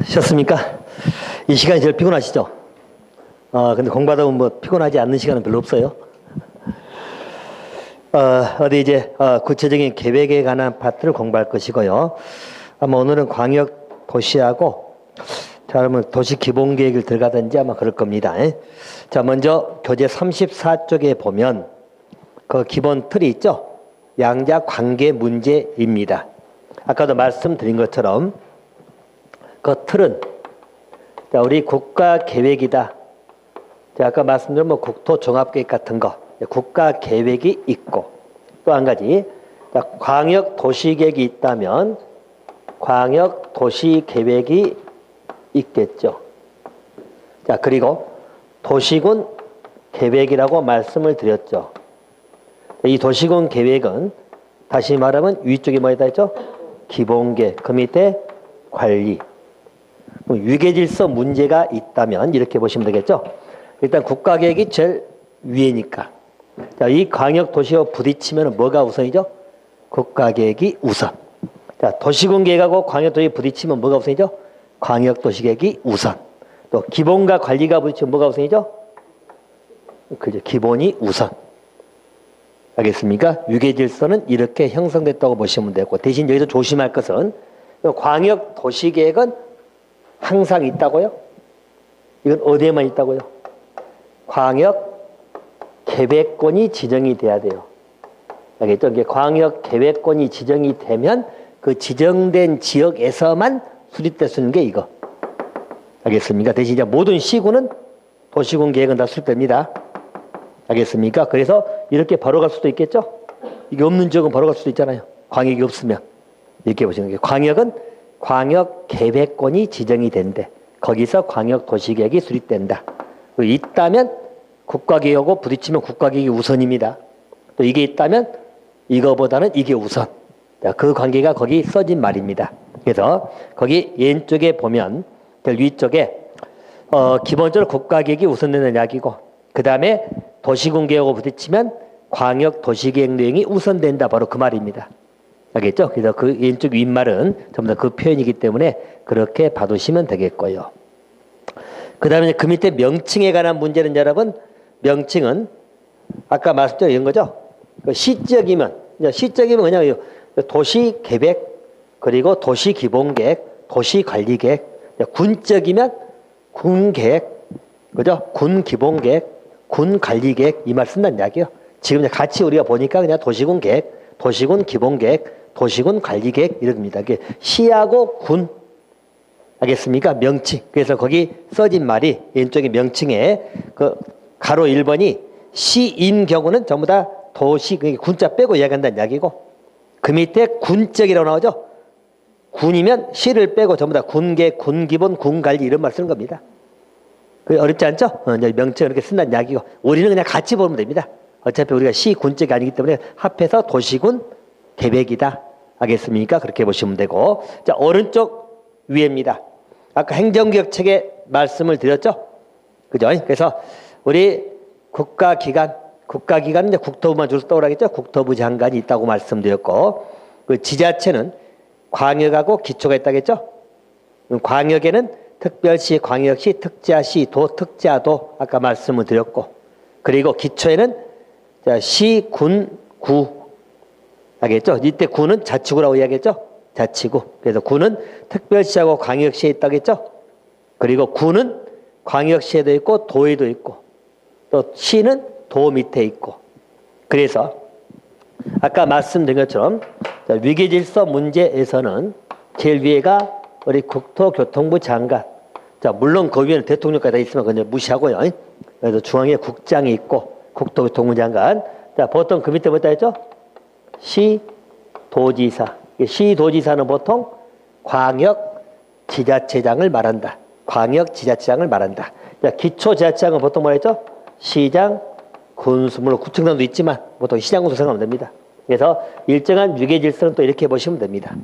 쉬었습니까? 이 시간이 제일 피곤하시죠? 근데 공부하다 보면 뭐 피곤하지 않는 시간은 별로 없어요. 어디 이제 구체적인 계획에 관한 파트를 공부할 것이고요. 아마 오늘은 광역 도시하고 자, 그러면 도시 기본 계획을 들어가든지 아마 그럴 겁니다. 자, 먼저 교재 34쪽에 보면 그 기본 틀이 있죠? 양자 관계 문제입니다. 아까도 말씀드린 것처럼 그 틀은 자, 우리 국가 계획이다. 자, 아까 말씀드린 뭐 국토 종합 계획 같은 거 국가 계획이 있고 또 한 가지 자, 광역 도시 계획이 있다면 광역 도시 계획이 있겠죠. 자, 그리고 도시군 계획이라고 말씀을 드렸죠. 이 도시군 계획은 다시 말하면 위쪽에 뭐였다 했죠? 기본계획, 그 밑에 관리. 위계질서 문제가 있다면 이렇게 보시면 되겠죠. 일단 국가계획이 제일 위에니까. 자, 이 광역도시와 부딪히면 뭐가 우선이죠? 국가계획이 우선. 자, 도시군 계획하고 광역도시 부딪히면 뭐가 우선이죠? 광역도시계획이 우선. 또 기본과 관리가 부딪히면 뭐가 우선이죠? 그죠. 기본이 우선. 알겠습니까? 위계질서는 이렇게 형성됐다고 보시면 되고 대신 여기서 조심할 것은 광역도시계획은 항상 있다고요? 이건 어디에만 있다고요? 광역계획권이 지정이 돼야 돼요. 알겠죠? 이게 광역계획권이 지정이 되면 그 지정된 지역에서만 수립될 수 있는 게 이거. 알겠습니까? 대신 이제 모든 시군은 도시군 계획은 다 수립됩니다. 알겠습니까? 그래서 이렇게 바로 갈 수도 있겠죠? 이게 없는 지역은 바로 갈 수도 있잖아요. 광역이 없으면. 이렇게 보시는 게 광역은 광역계획권이 지정이 된대. 거기서 광역도시계획이 수립된다. 있다면 국가계획하고 부딪히면 국가계획이 우선입니다. 또 이게 있다면 이거보다는 이게 우선. 자, 그 관계가 거기 써진 말입니다. 그래서 거기 왼쪽에 보면 위쪽에 기본적으로 국가계획이 우선되는 이야기고 그 다음에 도시군계획하고 부딪히면 광역도시계획 내용이 우선된다. 바로 그 말입니다. 알겠죠? 그래서 그 왼쪽 윗말은 전부 다 그 표현이기 때문에 그렇게 봐두시면 되겠고요. 그 다음에 그 밑에 명칭에 관한 문제는 여러분, 명칭은 아까 말씀드린 이런 거죠? 시적이면 그냥 도시계획, 그리고 도시기본계획, 도시관리계획, 군적이면 군계획, 그죠? 군기본계획, 군관리계획, 이 말 쓴다는 이야기예요. 지금 같이 우리가 보니까 그냥 도시군계획, 도시군기본계획, 도시군관리계획 이럽니다. 이게 시하고 군. 알겠습니까? 명칭. 그래서 거기 써진 말이 왼쪽에 명칭에 그 가로 1번이 시인 경우는 전부 다 도시, 군자 빼고 이야기한다는 이야기고 그 밑에 군적이라고 나오죠? 군이면 시를 빼고 전부 다 군계, 군기본, 군관리 이런 말 쓰는 겁니다. 그게 어렵지 않죠? 명칭을 이렇게 쓴다는 이야기고 우리는 그냥 같이 보면 됩니다. 어차피 우리가 시, 군적이 아니기 때문에 합해서 도시군 계획이다. 알겠습니까? 그렇게 보시면 되고 자, 오른쪽 위에입니다. 아까 행정기획책에 말씀을 드렸죠? 그죠? 그래서 우리 국가기관은 이제 국토부만 주로 떠오르겠죠? 국토부 장관이 있다고 말씀드렸고 그 지자체는 광역하고 기초가 있다겠죠? 광역에는 특별시, 광역시, 특자시, 도, 특자도 아까 말씀을 드렸고 그리고 기초에는 시, 군, 구 알겠죠? 이때 구는 자치구라고 이야기했죠? 자치구. 그래서 구는 특별시하고 광역시에 있다겠죠? 그리고 구는 광역시에도 있고 도에도 있고 또 시는 도 밑에 있고 그래서 아까 말씀드린 것처럼 위계질서 문제에서는 제일 위에가 우리 국토교통부 장관. 자, 물론 그 위에는 대통령까지 다 있으면 그냥 무시하고요. 그래서 중앙에 국장이 있고 국토교통부 장관. 자, 보통 그 밑에 뭐다 했죠? 시도지사. 시도지사는 보통 광역지자체장을 말한다. 광역지자체장을 말한다. 자, 기초지자체장은 보통 뭐라 했죠? 시장, 군수, 물론 구청장도 있지만 보통 시장, 군수 생각하면 됩니다. 그래서 일정한 위계질서는 또 이렇게 보시면 됩니다.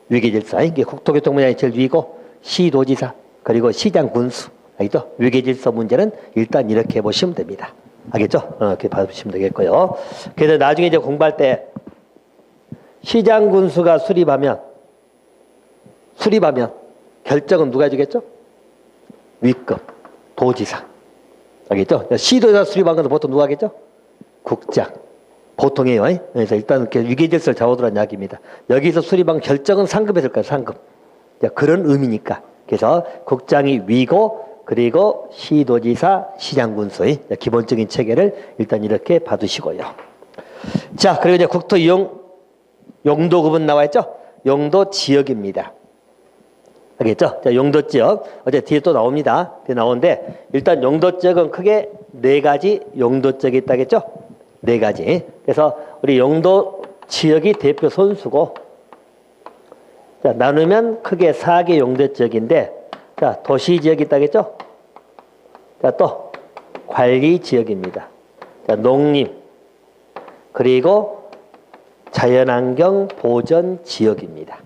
위계질서. 이게 국토교통부장이 제일 위고 시도지사, 그리고 시장, 군수. 알겠죠? 위계질서 문제는 일단 이렇게 보시면 됩니다. 알겠죠? 이렇게 봐주시면 되겠고요. 그래서 나중에 이제 공부할 때 시장 군수가 수립하면 결정은 누가 해주겠죠? 위급, 도지사. 알겠죠? 시도지사 수립한 것은 보통 누가 하겠죠? 국장. 보통이에요. 그래서 일단 이렇게 위계질서를 잡아두라는 이야기입니다. 여기서 수립한 결정은 상급했을 거예요. 상급. 그런 의미니까. 그래서 국장이 위고 그리고 시도지사, 시장군수의 기본적인 체계를 일단 이렇게 봐두시고요. 자, 그리고 이제 국토 이용 용도 구분 나와 있죠? 용도 지역입니다. 알겠죠? 자, 용도 지역. 어제 뒤에 또 나옵니다. 뒤에 나오는데 일단 용도 지역은 크게 네 가지 용도 지역이 있다겠죠? 네 가지. 그래서 우리 용도 지역이 대표 선수고, 자, 나누면 크게 4개 용도 지역인데, 자, 도시 지역이 있다겠죠? 자, 또 관리 지역입니다. 자, 농림, 그리고 자연환경 보전 지역입니다.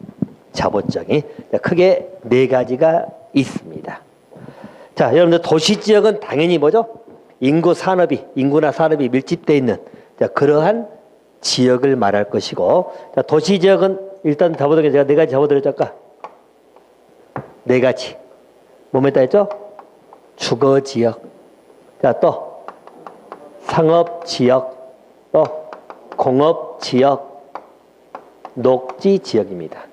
자보적이 크게 네 가지가 있습니다. 자, 여러분들 도시 지역은 당연히 뭐죠? 인구나 산업이 밀집되어 있는 그러한 지역을 말할 것이고, 자, 도시 지역은 일단 잡아드린 제가 네 가지 잡아드렸죠 아까? 네 가지. 뭐뭐다 했죠? 주거 지역. 자, 또 상업 지역, 또 공업 지역, 녹지 지역입니다.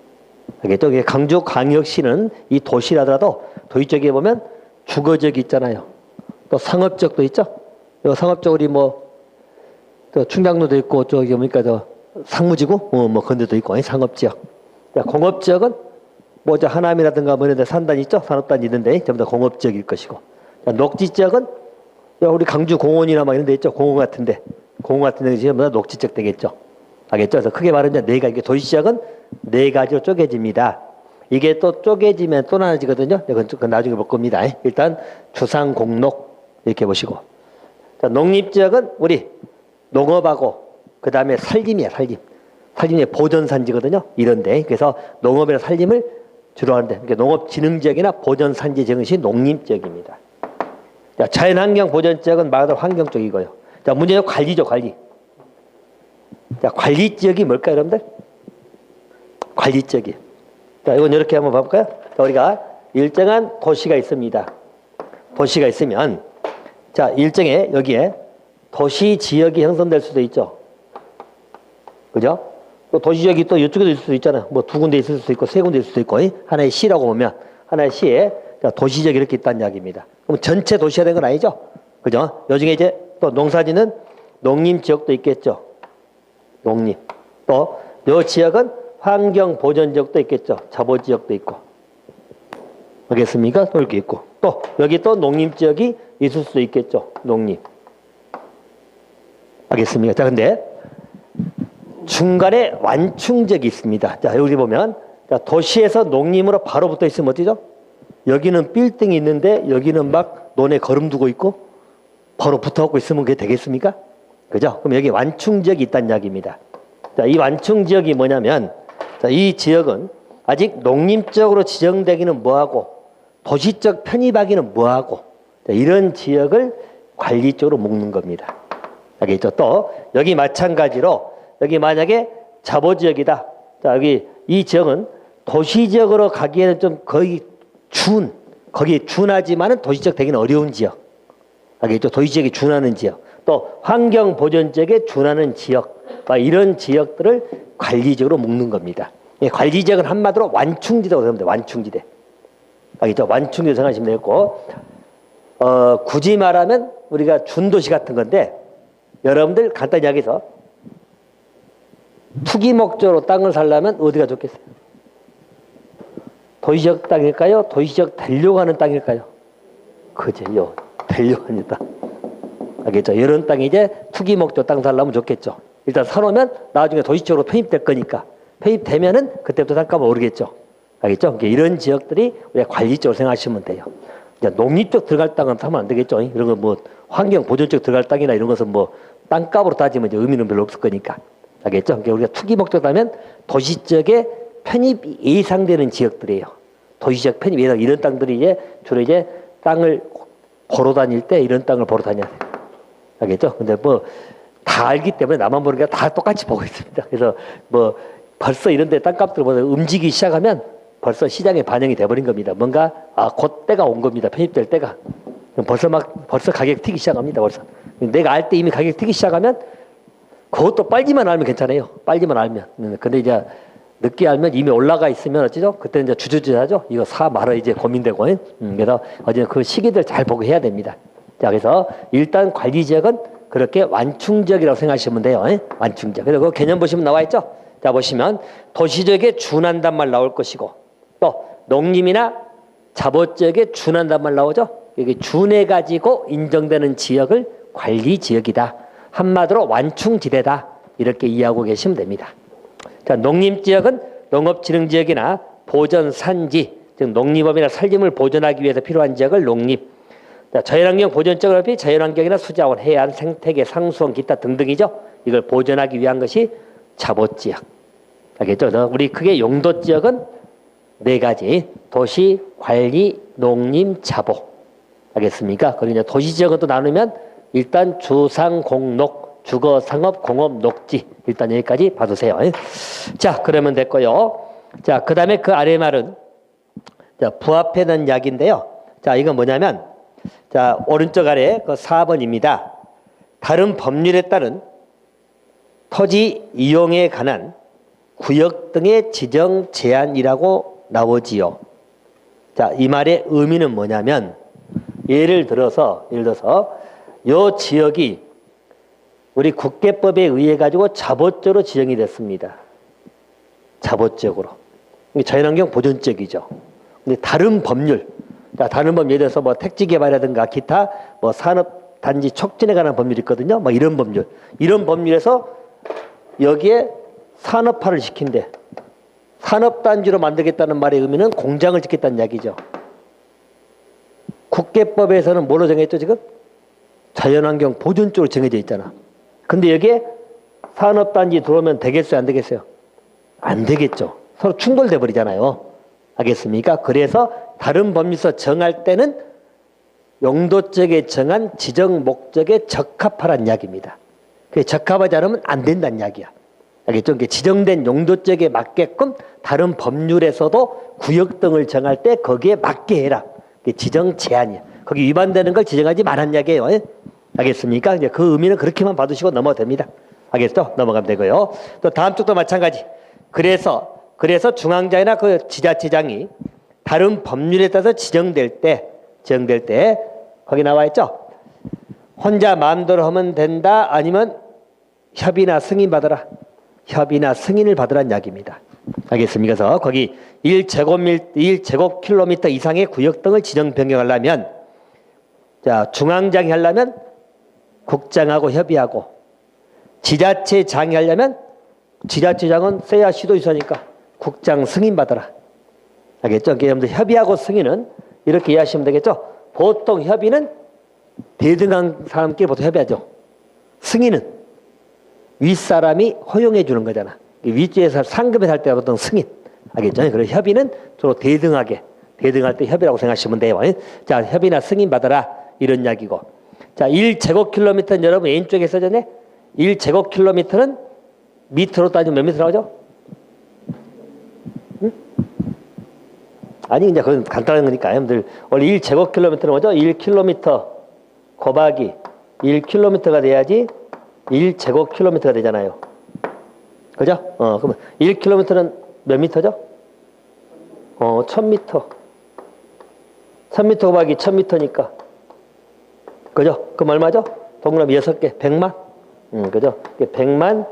알겠죠? 강주광역시는 이 도시라더라도 도시 쪽에 보면 주거 지역이 있잖아요. 또 상업 지역도 있죠? 상업 지역 우리 뭐 또 충장로도 있고 저기 뭡니까 저 상무지구 뭐 그런 데도 있고 상업 지역. 공업 지역은 뭐 저 하남이라든가 뭐 이런 데 산단 있죠? 산업단 있는데 전부 다 공업 지역일 것이고. 녹지 지역은 우리 강주 공원이나 막 이런 데 있죠? 공원 같은데. 공원 같은 데 전부 다 녹지 지역 되겠죠? 알겠죠? 그래서 크게 말하면 네 가지. 도시 지역은 네 가지로 쪼개집니다. 이게 또 쪼개지면 또 나눠지거든요. 그건 나중에 볼 겁니다. 일단 주상 공록 이렇게 보시고. 자, 농립 지역은 우리 농업하고 그 다음에 살림이야. 살림의 보전산지거든요. 이런데 그래서 농업이나 살림을 주로 하는데 그러니까 농업진흥지역이나 보전산지 지역이 농립 지역입니다. 자, 자연환경 보전지역은 말 그대로 환경 쪽이고요. 자, 문제는 관리죠. 관리. 자, 관리 지역이 뭘까요, 여러분들? 관리 지역이. 자, 이건 이렇게 한번 봐볼까요? 자, 우리가 일정한 도시가 있습니다. 도시가 있으면, 자, 일정에 여기에 도시 지역이 형성될 수도 있죠. 그죠? 또 도시 지역이 또 이쪽에도 있을 수도 있잖아요. 뭐 두 군데 있을 수도 있고, 세 군데 있을 수도 있고, 하나의 시라고 보면, 하나의 시에 도시 지역이 이렇게 있다는 이야기입니다. 그럼 전체 도시가 된 건 아니죠? 그죠? 요즘에 이제 또 농사짓는 농림 지역도 있겠죠. 농림. 또, 요 지역은 환경 보전 지역도 있겠죠. 자보 지역도 있고. 알겠습니까? 또 이렇게 있고. 또, 여기 또 농림 지역이 있을 수도 있겠죠. 농림. 알겠습니까? 자, 근데, 중간에 완충 지역이 있습니다. 자, 여기 보면, 자, 도시에서 농림으로 바로 붙어 있으면 어디죠? 여기는 빌딩이 있는데, 여기는 막 논에 거름 두고 있고, 바로 붙어갖고 있으면 그게 되겠습니까? 그죠? 그럼 여기 완충 지역이 있다는 이야기입니다. 자, 이 완충 지역이 뭐냐면, 자, 이 지역은 아직 농림적으로 지정되기는 뭐하고, 도시적 편입하기는 뭐하고, 자, 이런 지역을 관리 쪽으로 묶는 겁니다. 알겠죠? 또, 여기 마찬가지로, 여기 만약에 자보지역이다. 자, 여기 이 지역은 도시지역으로 가기에는 좀 거의 거기에 준하지만은 도시적 되기는 어려운 지역. 알겠죠? 도시지역에 준하는 지역. 또 환경보전지역에 준하는 지역. 이런 지역들을 관리지역으로 묶는 겁니다. 관리지역은 한마디로 완충지대라고 생각합니다. 완충지대. 알겠죠? 완충지대 생각하시면 되겠고, 굳이 말하면 우리가 준도시 같은 건데, 여러분들 간단히 이야기해서 투기 목적으로 땅을 살려면 어디가 좋겠어요? 도시적 땅일까요? 도시적 되려고 하는 땅일까요? 그죠. 되려고 하는 땅. 알겠죠? 이런 땅이 이제 투기 목적 땅 살려면 좋겠죠. 일단 사놓으면 나중에 도시적으로 편입될 거니까. 편입되면은 그때부터 땅값은 오르겠죠. 알겠죠? 그러니까 이런 지역들이 우리가 관리적으로 생각하시면 돼요. 이제 농립 쪽 들어갈 땅은 하면 안 되겠죠. 이런 거 뭐 환경 보전 쪽 들어갈 땅이나 이런 것은 뭐 땅값으로 따지면 이제 의미는 별로 없을 거니까. 알겠죠? 그러니까 우리가 투기 목적이라면 도시 지역에 편입이 예상되는 지역들이에요. 도시적 편입 예상 이런 땅들이 이제 주로 이제 땅을 보러 다닐 때 이런 땅을 보러 다녀야 돼요. 알겠죠? 근데 뭐 다 알기 때문에 나만 모르게 다 똑같이 보고 있습니다. 그래서 뭐 벌써 이런 데 땅값들 보다 움직이기 시작하면 벌써 시장에 반영이 돼버린 겁니다. 뭔가 곧 때가 온 겁니다. 편입될 때가. 벌써 가격 튀기 시작합니다. 벌써 내가 알 때 이미 가격 튀기 시작하면 그것도 빨리만 알면 괜찮아요. 빨리만 알면. 근데 이제 늦게 알면 이미 올라가 있으면 어쩌죠? 그때는 이제 주저주저하죠. 이거 사 말아 이제 고민되고. 그래서 어제 그 시기들 잘 보고 해야 됩니다. 자, 그래서 일단 관리 지역은 그렇게 완충지역이라고 생각하시면 돼요. 완충지역. 그래서 그 개념 보시면 나와 있죠. 자, 보시면 도시지역에 준한단 말 나올 것이고 또 농림이나 자보지역에 준한단 말 나오죠. 여기 준해 가지고 인정되는 지역을 관리 지역이다. 한마디로 완충지대다. 이렇게 이해하고 계시면 됩니다. 자, 농림지역은 농업진흥지역이나 보전산지, 즉 농림업이나 살림을 보존하기 위해서 필요한 지역을 농림. 자, 자연환경 보존적으로 자연환경이나 수자원, 해안, 생태계, 상수원, 기타 등등이죠. 이걸 보존하기 위한 것이 자보지역. 알겠죠? 우리 크게 용도지역은 네 가지. 도시, 관리, 농림, 자보. 알겠습니까? 그리고 이제 도시지역은 또 나누면 일단 주상, 공록, 주거, 상업, 공업, 녹지. 일단 여기까지 봐두세요. 자, 그러면 됐고요. 자, 그 다음에 그 아래 말은 자, 부합해 놓은 약인데요. 자, 이건 뭐냐면 자, 오른쪽 아래 그 4번입니다. 다른 법률에 따른 토지 이용에 관한 구역 등의 지정 제한이라고 나오지요. 자, 이 말의 의미는 뭐냐면 예를 들어서 요 지역이 우리 국계법에 의해 가지고 자보지역으로 지정이 됐습니다. 자보지역으로. 자연환경 보존지역이죠. 근데 다른 법률, 다른 법률 예를 들어서 뭐 택지 개발이라든가 기타 뭐 산업 단지 촉진에 관한 법률이 있거든요. 뭐 이런 법률. 이런 법률에서 여기에 산업화를 시킨대. 산업단지로 만들겠다는 말의 의미는 공장을 짓겠다는 이야기죠. 국계법에서는 뭐로 정했죠, 지금? 자연환경 보존적으로 정해져 있잖아. 근데 여기에 산업단지 들어오면 되겠어요, 안 되겠어요? 안 되겠죠. 서로 충돌돼 버리잖아요. 알겠습니까? 그래서 다른 법률에서 정할 때는 용도적에 정한 지정 목적에 적합하라는 이야기입니다. 그게 적합하지 않으면 안 된다는 이야기야. 알겠죠? 지정된 용도적에 맞게끔 다른 법률에서도 구역 등을 정할 때 거기에 맞게 해라. 지정 제한이야. 거기 위반되는 걸 지정하지 말란 이야기예요. 알겠습니까? 이제 그 의미는 그렇게만 봐두시고 넘어가도 됩니다. 알겠죠? 넘어가면 되고요. 또 다음 쪽도 마찬가지. 그래서 중앙장이나 그 지자체장이 다른 법률에 따라서 지정될 때 거기 나와 있죠? 혼자 마음대로 하면 된다. 아니면 협의나 승인 받아라. 협의나 승인을 받으라는 이야기입니다. 알겠습니까? 그래서 거기 1제곱킬로미터 이상의 구역 등을 지정 변경하려면 자, 중앙장이 하려면 국장하고 협의하고 지자체장이 하려면 지자체장은 세야 시도지사니까 국장 승인 받아라. 알겠죠? 여러분들 협의하고 승인은 이렇게 이해하시면 되겠죠? 보통 협의는 대등한 사람끼리 보통 협의하죠. 승인은 윗사람이 허용해 주는 거잖아. 윗주에서 상급에 살 때 보통 승인. 알겠죠? 그래서 협의는 주로 대등할 때 협의라고 생각하시면 돼요. 자, 협의나 승인 받아라. 이런 이야기고. 자, 1제곱킬로미터는 여러분 왼쪽에 써졌네? 1제곱킬로미터는 미터로 따지면 몇 미터 나오죠? 응? 아니, 이제 그건 간단한 거니까. 여러분들, 원래 1제곱킬로미터는 뭐죠? 1km 곱하기 1km가 돼야지 1제곱킬로미터가 되잖아요. 그죠? 그러면 1km는 몇 미터죠? 1000m. 1000m 곱하기 1000m니까. 그죠? 그럼 얼마죠? 동그라미 6개. 100만? 그죠? 100만이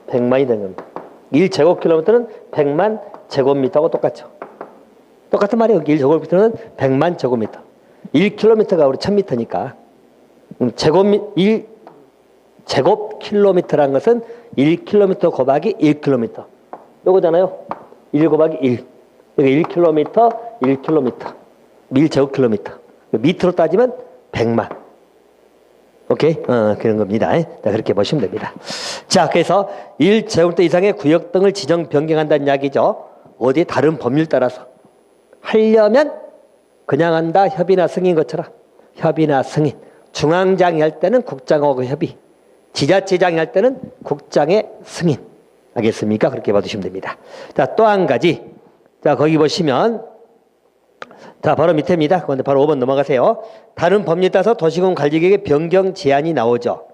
되는 겁니다. 1제곱킬로미터는 100만 제곱미터하고 똑같죠. 똑같은 말이에요. 1제곱미터는 100만 제곱미터. 1km가 우리 1000m니까. 제곱킬로미터라는 것은 1km 곱하기 1km. 요거잖아요. 1 곱하기 1. 여기 1km, 1km. 1제곱킬로미터. 미터로 따지면 100만. 오케이? 그런 겁니다. 자, 그렇게 보시면 됩니다. 자, 그래서 1제곱미터 이상의 구역 등을 지정 변경한다는 이야기죠. 어디 다른 법률 따라서. 하려면 그냥 한다. 협의나 승인 거쳐라. 협의나 승인. 중앙장이 할 때는 국장하고 협의. 지자체장이 할 때는 국장의 승인. 알겠습니까? 그렇게 봐두시면 됩니다. 자, 또 한 가지. 자, 거기 보시면, 자, 바로 밑에입니다. 그런데 바로 5번 넘어가세요. 다른 법률에 따라서 도시군 관리계획의 변경 제한이 나오죠.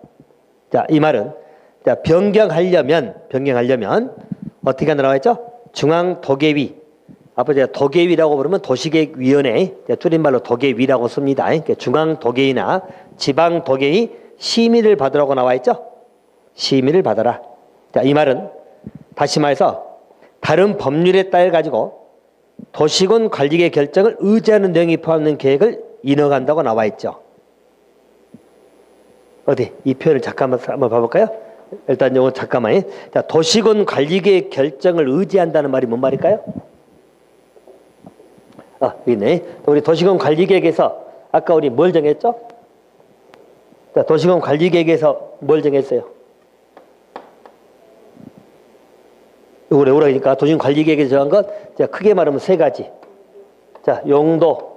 자, 이 말은, 자, 변경하려면 어떻게 한다고 했죠? 중앙도계위. 앞으로 제가 도계위라고 부르면 도시계획위원회, 줄임말로 도계위라고 씁니다. 중앙도계위나 지방도계위 심의를 받으라고 나와 있죠? 심의를 받아라. 자, 이 말은 다시 말해서 다른 법률에 따라 가지고 도시군 관리계획 결정을 의지하는 내용이 포함된 계획을 인허간다고 나와 있죠. 어디 이 표현을 잠깐만 한번 봐볼까요? 일단 요거 잠깐만요. 자, 도시군 관리계획 결정을 의지한다는 말이 뭔 말일까요? 여기 있네. 우리 도시군 관리계획에서 아까 우리 뭘 정했죠? 자, 도시군 관리계획에서 뭘 정했어요? 요걸 외우라니까 도시군 관리계획에서 정한 것, 자, 크게 말하면 세 가지. 자, 용도,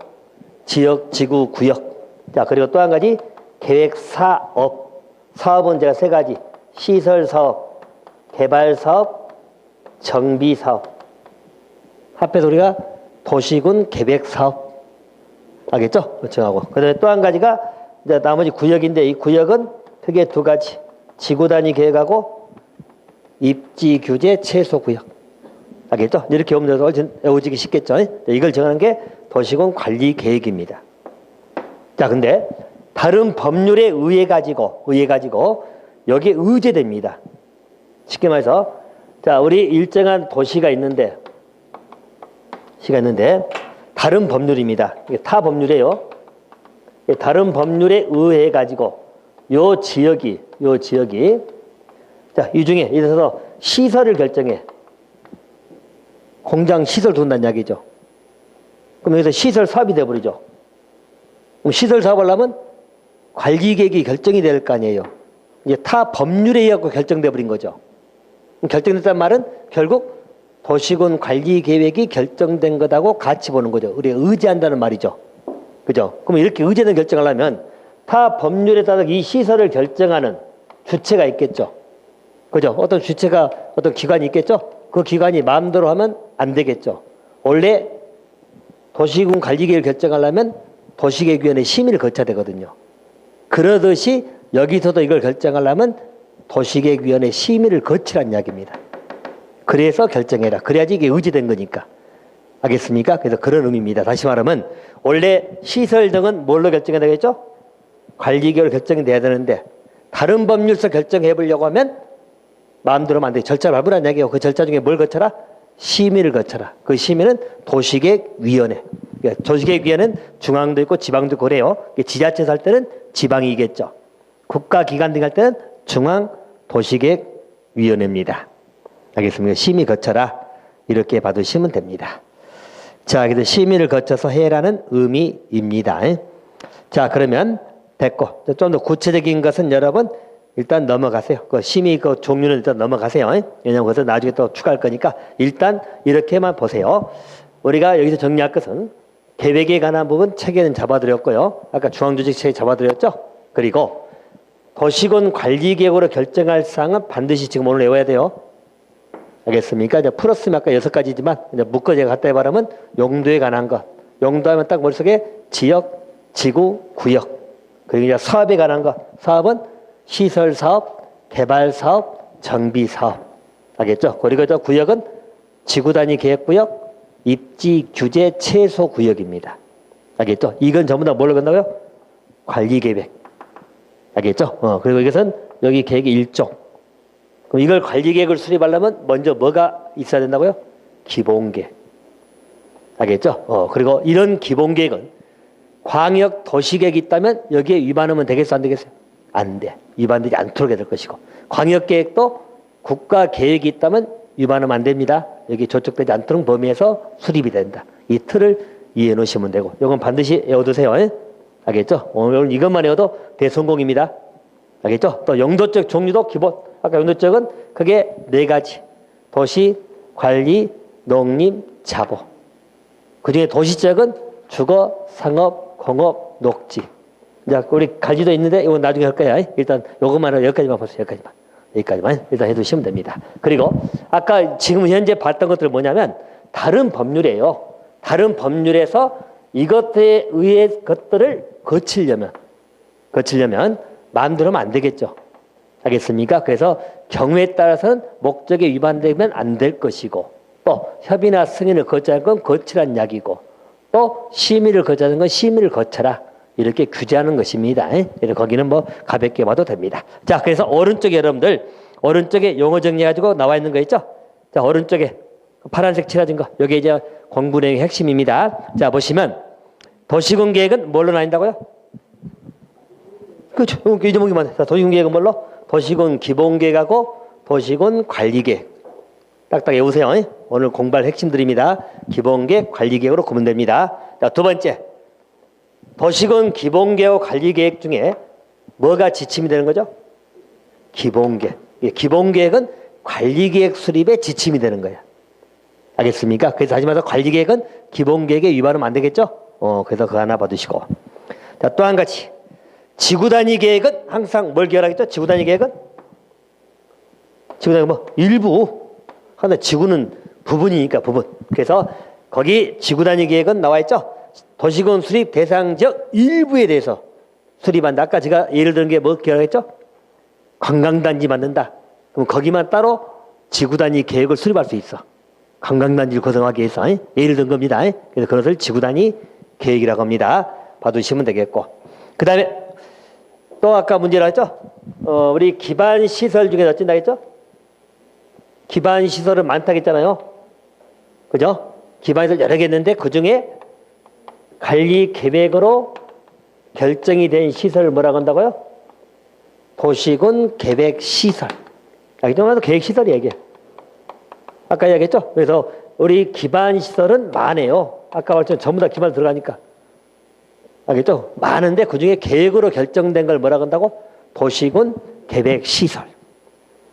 지역, 지구, 구역. 자, 그리고 또 한 가지 계획 사업. 사업은 제가 세 가지. 시설 사업, 개발 사업, 정비 사업. 합해서 우리가 도시군 계획 사업. 알겠죠? 정하고. 그다음에 또 한 가지가 이제 나머지 구역인데 이 구역은 크게 두 가지. 지구 단위 계획하고 입지 규제 최소 구역. 알겠죠? 이렇게 보면 훨씬 외워지기 쉽겠죠? 이걸 정하는 게 도시군 관리 계획입니다. 자, 근데 다른 법률에 의해 가지고 여기에 의제됩니다. 쉽게 말해서 자, 우리 일정한 도시가 있는데 다른 법률입니다. 이게 타 법률이에요. 다른 법률에 의해 가지고 요 지역이 자, 이 중에 예를 들어서 시설을 결정해. 공장 시설 둔다는 이야기죠. 그럼 여기서 시설 사업이 돼버리죠. 그럼 시설 사업을 하려면 관리계획이 결정이 될 거 아니에요. 이제 타 법률에 의해 결정돼 버린 거죠. 결정됐다는 말은 결국 도시군 관리계획이 결정된 것하고 같이 보는 거죠. 우리가 의지한다는 말이죠. 그죠? 그럼 이렇게 의제된 결정을 하면 타 법률에 따라 이 시설을 결정하는 주체가 있겠죠. 그죠? 어떤 주체가 어떤 기관이 있겠죠. 그 기관이 마음대로 하면 안 되겠죠. 원래 도시군 관리계획을 결정하려면 도시계획위원회 심의를 거쳐야 되거든요. 그러듯이 여기서도 이걸 결정하려면 도시계획위원회 심의를 거치라는 이야기입니다. 그래서 결정해라. 그래야지 이게 의지된 거니까. 알겠습니까? 그래서 그런 의미입니다. 다시 말하면 원래 시설 등은 뭘로 결정해야 되겠죠? 관리계획으로 결정이 돼야 되는데 다른 법률서 결정해 보려고 하면 마음대로 하면 안 돼. 절차를 밟으라는 이야기예요. 그 절차 중에 뭘 거쳐라? 심의를 거쳐라. 그 심의는 도시계획위원회. 그러니까 도시계획위원회는 중앙도 있고 지방도 있고 그래요. 지자체에서 할 때는 지방이겠죠. 국가기관 등 할 때는 중앙도시계획위원회입니다. 알겠습니까? 심의 거쳐라. 이렇게 받으시면 됩니다. 자, 그래서 심의를 거쳐서 해라는 의미입니다. 자, 그러면 됐고 좀 더 구체적인 것은 여러분 일단 넘어가세요. 그 심의 그 종류는 일단 넘어가세요. 왜냐하면 그것은 나중에 또 추가할 거니까 일단 이렇게만 보세요. 우리가 여기서 정리할 것은 계획에 관한 부분 체계는 잡아드렸고요. 아까 중앙조직 체계 잡아드렸죠. 그리고 도시군 관리계획으로 결정할 사항은 반드시 지금 오늘 외워야 돼요. 알겠습니까? 이제 플러스면 아까 6가지지만 이제 묶어 제가 갖다 해봐라면 용도에 관한 것. 용도하면 딱 머릿속에 지역, 지구, 구역. 그리고 이제 사업에 관한 것. 사업은 시설 사업, 개발 사업, 정비 사업. 알겠죠? 그리고 저 구역은 지구 단위 계획 구역, 입지 규제 최소 구역입니다. 알겠죠? 이건 전부 다 뭘로 간다고요? 관리 계획. 알겠죠? 그리고 이것은 여기 계획의 일종. 그럼 이걸 관리 계획을 수립하려면 먼저 뭐가 있어야 된다고요? 기본 계획. 알겠죠? 그리고 이런 기본 계획은 광역 도시 계획이 있다면 여기에 위반하면 되겠어, 안 되겠어요? 안 돼. 위반되지 않도록 해야 될 것이고. 광역 계획도 국가 계획이 있다면 위반하면 안 됩니다. 여기 조촉되지 않도록 범위에서 수립이 된다. 이 틀을 이해해 놓으시면 되고. 이건 반드시 외워두세요. 알겠죠? 오늘 이것만 외워도 대성공입니다. 알겠죠? 또 용도적 종류도 기본. 아까 용도적은 그게 4가지. 도시, 관리, 농림, 자보. 그중에 도시적은 주거, 상업, 공업, 녹지. 자, 우리 가지도 있는데 이건 나중에 할 거야. 일단 요것만 여기까지만 보세요. 여기까지만 일단 해두시면 됩니다. 그리고 아까 지금 현재 봤던 것들은 뭐냐면 다른 법률이에요. 다른 법률에서 이것에 의해 것들을 거치려면 마음대로 하면 안 되겠죠. 알겠습니까? 그래서 경우에 따라서는 목적에 위반되면 안 될 것이고, 또 협의나 승인을 거치하는 건 거치란 이야기고, 또 심의를 거치하는 건 심의를 거쳐라, 이렇게 규제하는 것입니다. 그래서 거기는 뭐 가볍게 봐도 됩니다. 자, 그래서 오른쪽에 여러분들, 오른쪽에 용어 정리해가지고 나와 있는 거 있죠? 자, 오른쪽에 파란색 칠해진 거, 여기 이제 공부 내용의 핵심입니다. 자, 보시면 도시군 계획은 뭘로 나뉜다고요? 그렇죠. 잊어먹기만 해. 자, 도시군 계획은 뭘로? 도시군 기본계획하고 도시군 관리계획. 딱딱 외우세요. 오늘 공부할 핵심들입니다. 기본계획, 관리계획으로 구분됩니다. 자, 두 번째, 도시군 기본계획, 관리계획 중에 뭐가 지침이 되는 거죠? 기본계획. 기본계획은 관리계획 수립의 지침이 되는 거예요. 알겠습니까? 그래서 하지 마서 관리계획은 기본계획에 위반하면 안 되겠죠? 그래서 그거 하나 받으시고. 자, 또 한 가지. 지구단위 계획은 항상 뭘 기억하겠죠? 지구단위 계획은? 지구단위 뭐? 일부. 근데 지구는 부분이니까 부분. 그래서 거기 지구단위 계획은 나와 있죠? 도시군 수립 대상 지역 일부에 대해서 수립한다. 아까 제가 예를 든 게 뭐 기억하겠죠? 관광단지 만든다. 그럼 거기만 따로 지구단위 계획을 수립할 수 있어. 관광단지를 구성하기 위해서 예를 든 겁니다. 그래서 그것을 지구단위 계획이라고 합니다. 봐두시면 되겠고. 그 다음에 또 아까 문제라 했죠? 우리 기반시설 중에 어쩐다 했죠? 기반시설은 많다고 했잖아요. 그죠? 기반시설 여러 개 있는데 그 중에 관리계획으로 결정이 된 시설을 뭐라고 한다고요? 도시군 계획시설. 이정도면 계획시설이에요, 이게. 아까 이야기했죠? 그래서 우리 기반시설은 많아요. 아까 말했죠? 전부 다 기반 들어가니까. 알겠죠? 많은데 그 중에 계획으로 결정된 걸 뭐라고 한다고? 도시군 계획시설.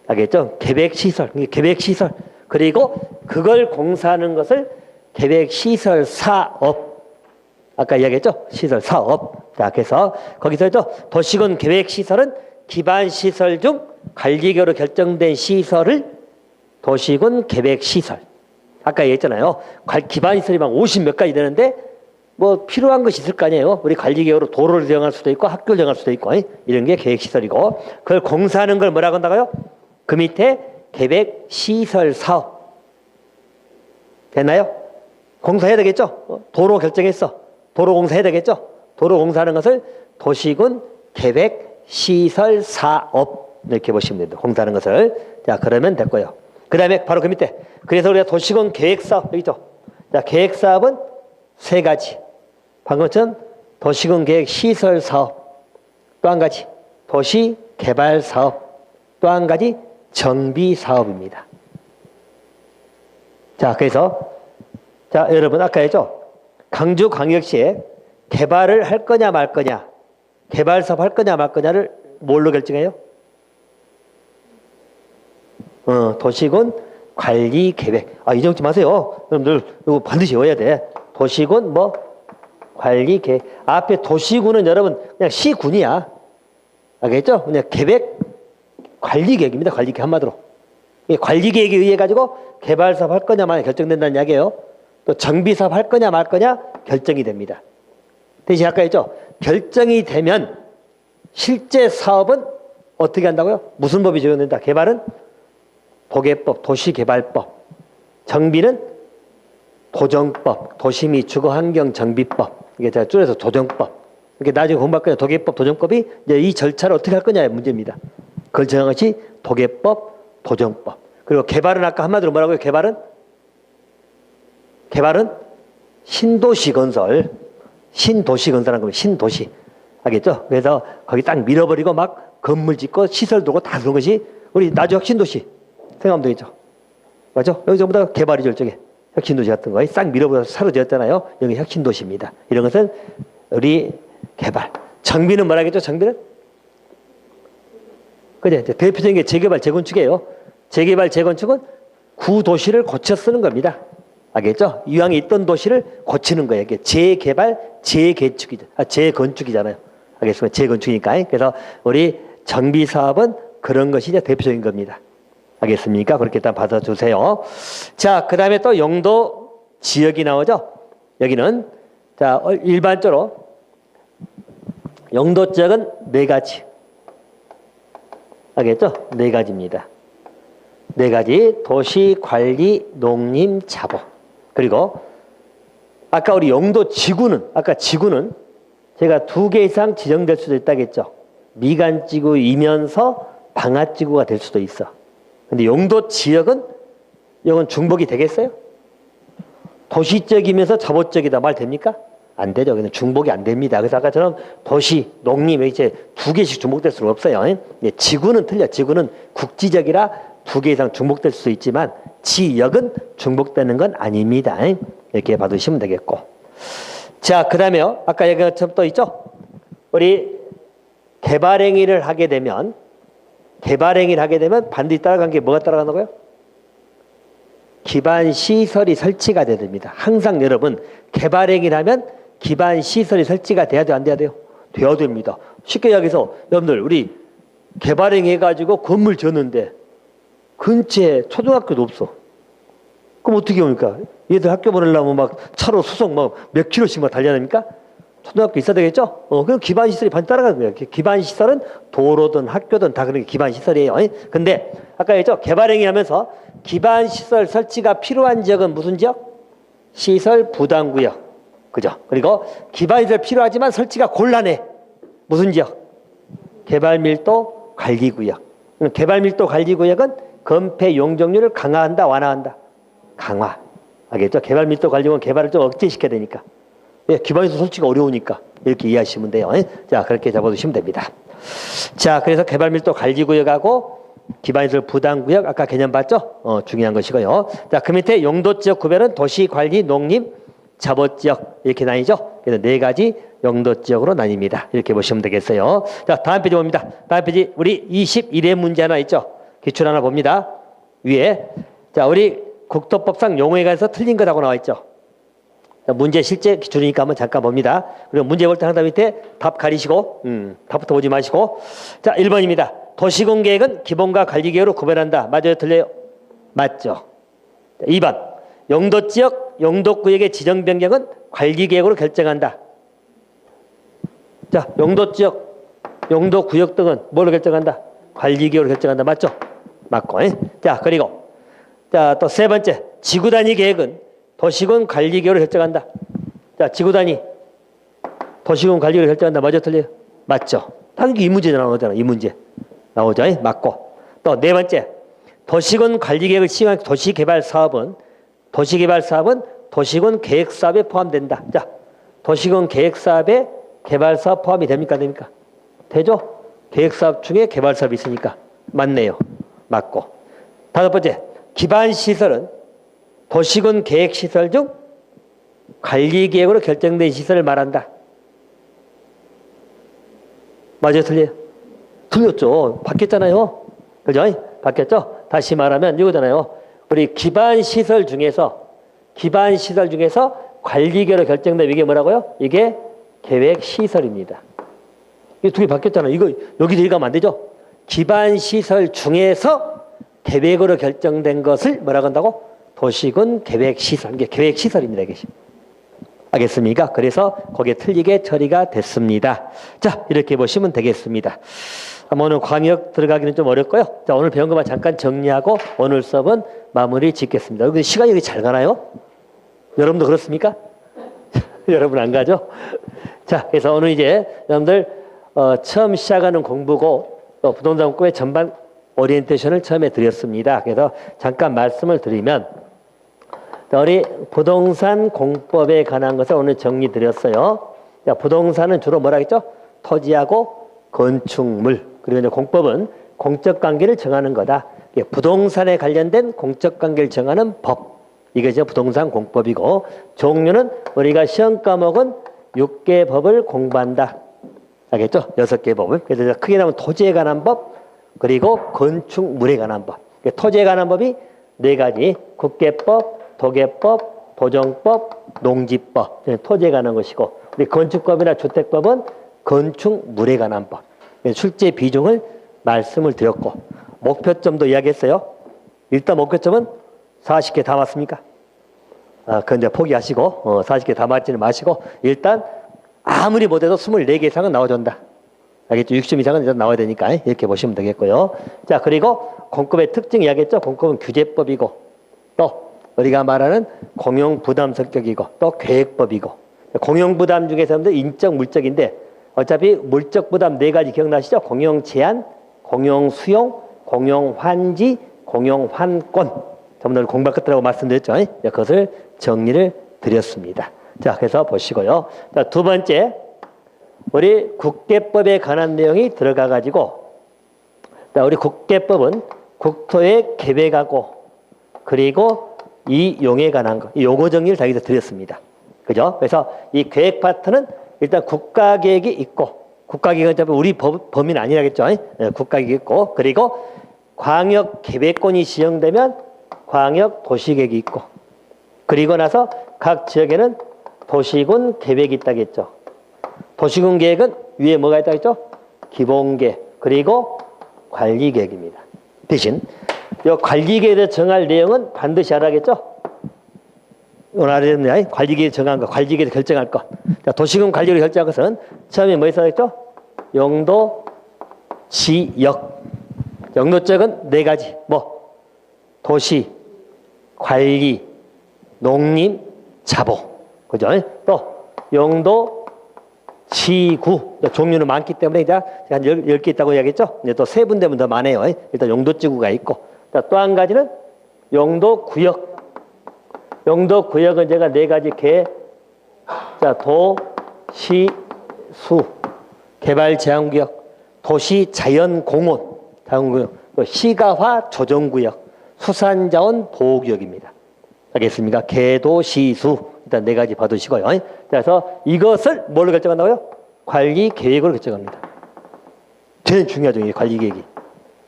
알겠죠? 계획시설. 계획시설. 그리고 그걸 공사하는 것을 계획시설 사업. 아까 이야기했죠? 시설 사업. 자, 그래서 거기서 했죠? 도시군 계획시설은 기반시설 중 관리계획으로 결정된 시설을 도시군 계획시설. 아까 얘기했잖아요. 기반시설이 막 50 몇 가지 되는데 뭐 필요한 것이 있을 거 아니에요. 우리 관리계획으로 도로를 정할 수도 있고 학교를 정할 수도 있고 이런 게 계획시설이고, 그걸 공사하는 걸 뭐라고 한다고요? 그 밑에 계획시설 사업. 됐나요? 공사해야 되겠죠? 도로 결정했어. 도로 공사해야 되겠죠? 도로 공사하는 것을 도시군 계획시설 사업 이렇게 보시면 됩니다. 공사하는 것을. 자, 그러면 됐고요. 그 다음에 바로 그 밑에, 그래서 우리가 도시군 계획사업 여기 있죠? 자, 계획사업은 세 가지. 방금처럼 도시군 계획 시설 사업, 또 한 가지 도시 개발 사업, 또 한 가지 정비 사업입니다. 자, 그래서 자, 여러분 아까 했죠? 강주광역시에 개발을 할 거냐 말 거냐, 개발 사업 할 거냐 말 거냐를 뭘로 결정해요? 도시군 관리 계획. 잊어먹지 마세요. 여러분들 이거 반드시 외워야 돼. 도시군 뭐 관리 계획. 앞에 도시군은 여러분 그냥 시군이야. 알겠죠? 그냥 계획 관리 계획입니다. 관리 계획 한마디로. 관리 계획에 의해 가지고 개발 사업 할 거냐 말 결정된다는 이야기예요. 또 정비 사업 할 거냐 말 거냐 결정이 됩니다. 대신 아까 했죠? 결정이 되면 실제 사업은 어떻게 한다고요? 무슨 법이 적용된다? 개발은 도계법, 도시개발법. 정비는 도정법, 도시 및 주거환경정비법. 이게 제가 줄여서 도정법. 이렇게 나중에 공부할 거냐. 도계법, 도정법이 이제 이 절차를 어떻게 할 거냐의 문제입니다. 그걸 정한 것이 도계법, 도정법. 그리고 개발은 아까 한마디로 뭐라고요? 개발은 신도시 건설. 신도시 건설한 겁니다. 신도시. 알겠죠? 그래서 거기 딱 밀어버리고 막 건물 짓고 시설 두고 다 그런 것이 우리 나주 혁신도시 생각하면 되겠죠. 맞죠? 여기 전부 다 개발이죠. 이쪽에 혁신도시 같은 거 싹 밀어버려서 새로 지었잖아요. 여기 혁신도시입니다. 이런 것은 우리 개발. 정비는 뭐라겠죠? 정비는? 그죠? 대표적인 게 재개발, 재건축이에요. 재개발, 재건축은 구도시를 고쳐 쓰는 겁니다. 알겠죠? 이왕에 있던 도시를 고치는 거예요. 이게 재개발, 재건축이잖아요. 알겠습니까? 재건축이니까. 그래서 우리 정비 사업은 그런 것이 이제 대표적인 겁니다. 알겠습니까? 그렇게 일단 받아주세요. 자, 그 다음에 또 용도 지역이 나오죠. 여기는 자 일반적으로 용도 지역은 4가지. 알겠죠? 4가지입니다. 4가지. 도시, 관리, 농림, 자보. 그리고 아까 우리 용도 지구는 아까 지구는 제가 2개 이상 지정될 수도 있다겠죠. 미간지구이면서 방화지구가 될 수도 있어. 근데 용도 지역은 이건 중복이 되겠어요? 도시적이면서 자보적이다 말 됩니까? 안 되죠. 근데 중복이 안 됩니다. 그래서 아까처럼 도시, 농림 이제 2개씩 중복될 수는 없어요. 지구는 틀려. 지구는 국지적이라 2개 이상 중복될 수 있지만 지역은 중복되는 건 아닙니다. 이렇게 봐두시면 되겠고. 자, 그 다음에요. 아까 얘기한 것처럼 또 있죠? 우리 개발행위를 하게 되면 반드시 따라간 게 뭐가 따라간다고요? 기반시설이 설치가 돼야 됩니다. 항상 여러분 개발행위를 하면 기반시설이 설치가 돼야 돼요? 안 돼야 돼요? 돼야 됩니다. 쉽게 이야기해서 여러분들 우리 개발행위 해가지고 건물 지었는데 근처에 초등학교도 없어. 그럼 어떻게 합니까? 얘들 학교 보내려면 막 차로 수송 막 몇 킬로씩 막 달려야 됩니까? 초등학교 있어야 되겠죠? 그럼 기반시설이 반드시 따라가는 거예요. 기반시설은 도로든 학교든 다 그런 게 기반시설이에요. 근데 아까 했죠? 개발행위 하면서 기반시설 설치가 필요한 지역은 무슨 지역? 시설 부담구역. 그죠? 그리고 기반시설 필요하지만 설치가 곤란해. 무슨 지역? 개발밀도 관리구역. 개발밀도 관리구역은 건폐 용적률을 강화한다, 완화한다? 강화. 알겠죠? 개발밀도 관리구역은 개발을 좀 억제시켜야 되니까. 예, 기반시설 설치가 어려우니까 이렇게 이해하시면 돼요. 자, 그렇게 잡아두시면 됩니다. 자, 그래서 개발밀도 관리구역하고 기반시설 부담구역 아까 개념 봤죠? 중요한 것이고요. 자, 그 밑에 용도지역 구별은 도시, 관리, 농림, 자보지역 이렇게 나뉘죠. 그래서 4가지 용도지역으로 나뉩니다. 이렇게 보시면 되겠어요. 자, 다음 페이지 봅니다. 다음 페이지 우리 21회 문제 하나 있죠. 기출 하나 봅니다. 위에 자, 우리 국토법상 용어에 관해서 틀린 거라고 나와 있죠. 자, 문제 실제 기출이니까 한번 잠깐 봅니다. 그리고 문제 볼 때 항상 밑에 답 가리시고 답부터 보지 마시고. 자, 1번입니다. 도시공계획은 기본과 관리계획으로 구별한다. 맞아요? 틀려요? 맞죠. 자, 2번. 용도지역, 용도구역의 지정 변경은 관리계획으로 결정한다. 자, 용도지역, 용도구역 등은 뭘로 결정한다? 관리계획으로 결정한다. 맞죠? 맞고. 자, 그리고 자, 또 3번째. 지구단위 계획은 도시군 관리계획으로 결정한다. 자, 지구단위 도시군 관리계획으로 결정한다. 맞아? 틀려요? 맞죠? 당연히 이 문제 나오잖아. 이 문제. 나오죠? 맞고. 또 4번째. 도시군 관리계획을 시행한 도시개발사업은 도시군 계획사업에 포함된다. 자, 도시군 계획사업에 개발사업 포함이 됩니까? 됩니까? 되죠? 계획사업 중에 개발사업이 있으니까. 맞네요. 맞고. 5번째. 기반시설은 도시군 계획시설 중 관리계획으로 결정된 시설을 말한다. 맞아요? 틀려요? 틀렸죠. 바뀌었잖아요. 그죠? 바뀌었죠? 다시 말하면 이거잖아요. 우리 기반시설 중에서 관리계획으로 결정된 이게 뭐라고요? 이게 계획시설입니다. 이게 2개 바뀌었잖아요. 이거 여기 들어가면 안 되죠? 기반시설 중에서 계획으로 결정된 것을 뭐라고 한다고? 도시군 계획시설. 이게 계획시설입니다. 이게. 알겠습니까? 그래서 거기에 틀리게 처리가 됐습니다. 자, 이렇게 보시면 되겠습니다. 오늘 광역 들어가기는 좀 어렵고요. 자, 오늘 배운 것만 잠깐 정리하고 오늘 수업은 마무리 짓겠습니다. 근데 시간이 여기 잘 가나요? 여러분도 그렇습니까? 여러분 안 가죠? 자, 그래서 오늘 이제 여러분들 처음 시작하는 공부고 또 부동산 공부의 전반 오리엔테이션을 처음에 드렸습니다. 그래서 잠깐 말씀을 드리면 우리 부동산 공법에 관한 것을 오늘 정리 드렸어요. 자, 부동산은 주로 뭐라 했죠? 토지하고 건축물. 그리고 이제 공법은 공적 관계를 정하는 거다. 부동산에 관련된 공적 관계를 정하는 법. 이게 이제 부동산 공법이고, 종류는 우리가 시험 과목은 6개 법을 공부한다. 알겠죠? 6개 법을. 그래서 크게 나면 토지에 관한 법, 그리고 건축물에 관한 법. 토지에 관한 법이 4가지. 국계법, 도계법, 도정법, 농지법. 토지에 관한 것이고, 우리 건축법이나 주택법은 건축물에 관한 법. 출제 비중을 말씀을 드렸고, 목표점도 이야기했어요. 일단 목표점은 40개 다 맞습니까? 그건 이제 포기하시고, 40개 다 맞지는 마시고, 일단, 아무리 못해도 24개 이상은 나와준다. 알겠죠? 60 이상은 일단 나와야 되니까, 이렇게 보시면 되겠고요. 자, 그리고 공급의 특징 이야기했죠? 공급은 규제법이고, 또, 우리가 말하는 공용부담 성격이고, 또 계획법이고, 공용부담 중에서 인적, 물적인데, 어차피 물적 부담 4가지 기억나시죠? 공용제한, 공용수용, 공용환지, 공용환권. 전부 다 공부할 것들하고 말씀드렸죠? 그것을 정리를 드렸습니다. 자, 그래서 보시고요. 자, 두 번째, 우리 국계법에 관한 내용이 들어가가지고, 자, 우리 국계법은 국토의 계획하고, 그리고 이용에 관한 거, 이 용어 정리를 다 여기서 드렸습니다. 그죠? 그래서 이 계획 파트는 일단 국가계획이 있고, 국가계획은 우리 범위는 아니라겠죠? 국가계획이 있고, 그리고 광역계획권이 지정되면 광역도시계획이 있고, 그리고 나서 각 지역에는 도시군 계획이 있다겠죠. 도시군 계획은 위에 뭐가 있다겠죠? 기본계획, 그리고 관리계획입니다. 대신 이 관리계획에 정할 내용은 반드시 알아야겠죠? 오늘 알아야 관리계획 정한 거, 관리계획 결정할 것. 자, 도시군 관리를 결정한 것은 처음에 뭐 있었죠? 용도, 지역. 용도적은 4가지. 뭐 도시, 관리, 농림, 자보. 그죠? 또 용도, 지구. 종류는 많기 때문에 이제 한 10개 있다고 이야기했죠? 이제 또 세분되면 더 많아요. 일단 용도지구가 있고. 또 한 가지는 용도구역. 용도구역은 제가 4가지 자, 도, 시, 수. 개발제한구역. 도시 자연공원. 자연구역. 시가화 조정구역. 수산자원 보호구역입니다. 알겠습니까? 개도시수. 일단 4가지 받으시고요. 그래서 이것을 뭘로 결정한다고요? 관리계획으로 결정합니다. 제일 중요하죠. 이 관리계획이.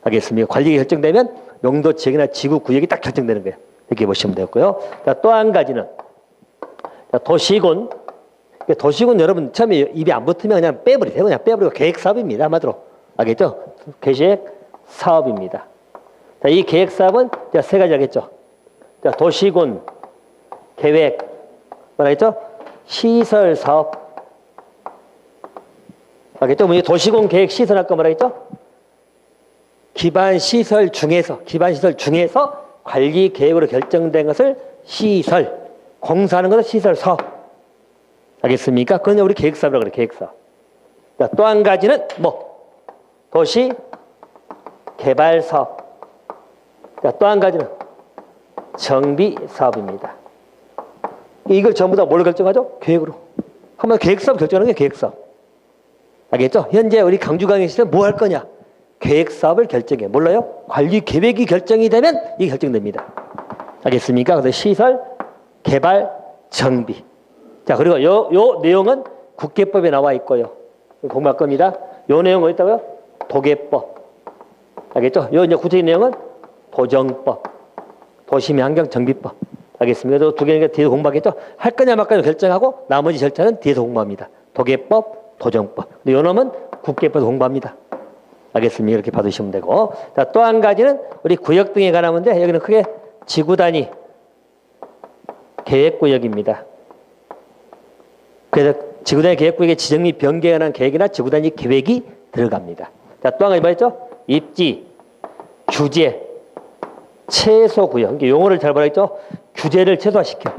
알겠습니까? 관리계획이 결정되면 용도 지역이나 지구 구역이 딱 결정되는 거예요. 이렇게 보시면 되고요. 또 한 가지는 도시군. 도시군 여러분 처음에 입에 안 붙으면 그냥 빼버리세요. 그냥 빼버리고 계획사업입니다. 한마디로. 알겠죠? 계획사업입니다. 자, 이 계획사업은 3가지 하겠죠. 자, 도시군, 계획, 뭐라 했죠? 시설사업. 알겠죠? 뭐 도시군 계획 시설할 거 뭐라 했죠? 기반시설 중에서 관리 계획으로 결정된 것을 시설, 공사하는 것을 시설사업. 알겠습니까? 그건 우리 계획사업이라고 그래요. 계획사업. 자, 또 한 가지는 뭐 도시 개발사업. 자, 또 한 가지는 정비사업입니다. 이걸 전부 다 뭘로 결정하죠? 계획으로. 한번 계획사업 결정하는 게 계획사업. 알겠죠? 현재 우리 강주광역시는 뭐 할 거냐? 계획사업을 결정해. 몰라요? 관리계획이 결정이 되면 이게 결정됩니다. 알겠습니까? 그래서 시설, 개발, 정비. 자, 그리고 요 내용은 국계법에 나와 있고요. 공부할 겁니다. 요 내용은 어디 있다고요? 도계법. 알겠죠? 요 이제 구체적인 내용은 도정법, 도시환경정비법. 알겠습니까? 또 2개는 뒤에서 공부하겠죠? 할 거냐 말 거냐 결정하고 나머지 절차는 뒤에서 공부합니다. 도계법, 도정법. 요 놈은 국계법에서 공부합니다. 알겠습니까? 이렇게 받으시면 되고. 자, 또 한 가지는 우리 구역 등에 관한 문제. 여기는 크게 지구 단위 계획구역입니다. 그래서 지구 단위 계획구역의 지정 및 변경에 관한 계획이나 지구 단위 계획이 들어갑니다. 자, 또 한 가지 뭐였죠? 입지, 규제, 최소구역. 이게 용어를 잘 보라했죠? 규제를 최소화시켜.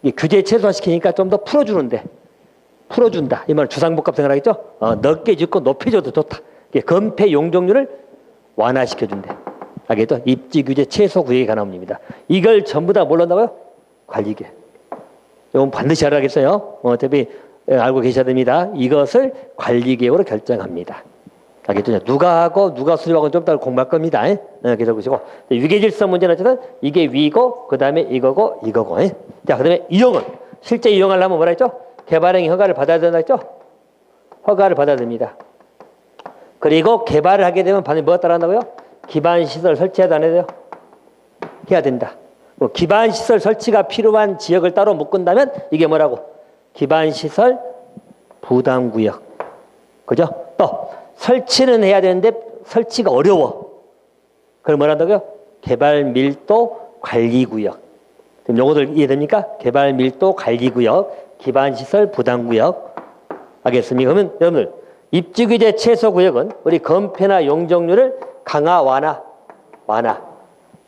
이 규제 최소화시키니까 좀 더 풀어주는데. 풀어준다. 이 말은 주상복합 생각하겠죠? 넓게 짓고 높이 줘도 좋다. 건폐 용적률을 완화시켜준대. 알겠죠? 입지 규제 최소 구역에 관한 문제입니다. 이걸 전부 다 뭘로 한다고요? 관리계획. 이건 반드시 알아야겠어요. 어차피 알고 계셔야 됩니다. 이것을 관리계획으로 결정합니다. 알겠죠? 누가 하고 누가 수립하고 좀 이따 공부할 겁니다. 그래서 보시고 위계질서 문제는 어쨌든 이게 위고 그 다음에 이거고 이거고. 자, 그 다음에 이용은 실제 이용하려면 뭐라 했죠? 개발행위 허가를 받아야 된다 했죠? 허가를 받아야 됩니다. 그리고 개발을 하게 되면 반드시 뭐가 따라한다고요? 기반시설 설치해야 안 해야 돼요? 해야 된다. 뭐 기반시설 설치가 필요한 지역을 따로 묶은다면 이게 뭐라고? 기반시설 부담구역. 그죠? 또 설치는 해야 되는데 설치가 어려워. 그걸 뭐라 한다고요? 개발밀도 관리구역. 그럼 요거들 이해됩니까? 개발 밀도 관리구역, 기반시설 부담구역. 알겠습니까? 그러면 여러분들 입지규제 최소구역은 우리 건폐나 용적률을 강화, 완화.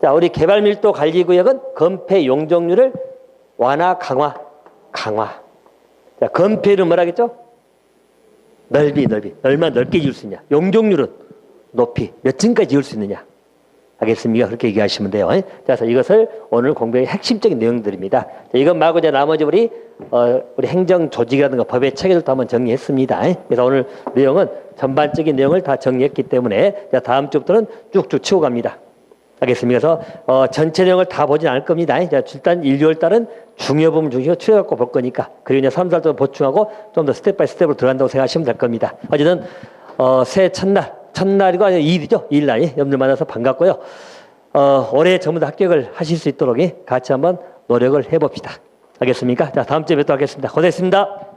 자, 우리 개발 밀도 관리구역은 건폐 용적률을 완화, 강화. 자, 건폐율은 뭐라겠죠? 넓이. 얼마나 넓게 지을 수 있냐. 용적률은 높이. 몇 층까지 지을 수 있느냐. 알겠습니까? 그렇게 얘기하시면 돼요. 자, 그래서 이것을 오늘 공부의 핵심적인 내용들입니다. 자, 이것 말고 이제 나머지 우리 행정 조직이라든가 법의 체계들도 한번 정리했습니다. 그래서 오늘 내용은 전반적인 내용을 다 정리했기 때문에 자, 다음 주부터는 쭉쭉 치고 갑니다. 알겠습니까? 그래서 전체 내용을 다 보진 않을 겁니다. 자, 일단 1, 2월 달은 중요 부분 중심으로 추려갖고 볼 거니까 그리고 이제 3, 4월 달 보충하고 좀 더 스텝 바이 스텝으로 들어간다고 생각하시면 될 겁니다. 어쨌든 새해 첫날이고 아니 2일이죠. 2일날 여러분들 만나서 반갑고요. 올해 전부 다 합격을 하실 수 있도록 같이 한번 노력을 해봅시다. 알겠습니까? 자, 다음 주에 뵙도록 하겠습니다. 고생했습니다.